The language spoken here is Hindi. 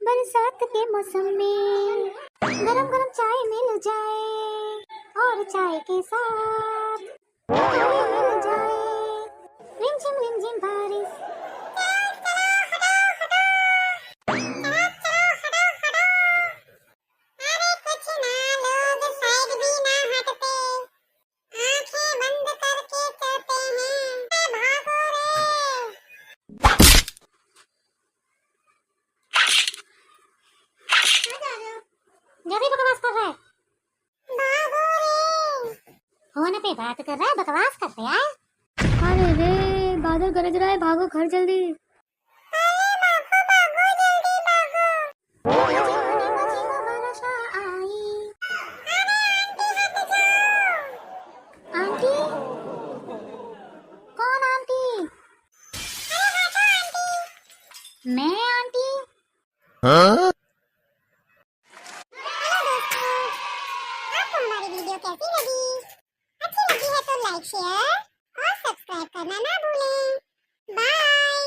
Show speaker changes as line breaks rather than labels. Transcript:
बरसात के मौसम में गरम गरम चाय मिल जाए और चाय के साथ पकौड़े मिल जाए, रिमझिम बारिश। ज्यादा बकवास कर रहा है। फोन पे बात कर रहा है, बकवास करते यार।
अरे रे, बादल गरज रहा है, भागो घर जल्दी।
आंटी, कौन आंटी? मैं आंटी?
हाँ?
आपको हमारी वीडियो कैसी लगी? अच्छी लगी है तो लाइक शेयर और सब्सक्राइब करना ना भूलें। बाय।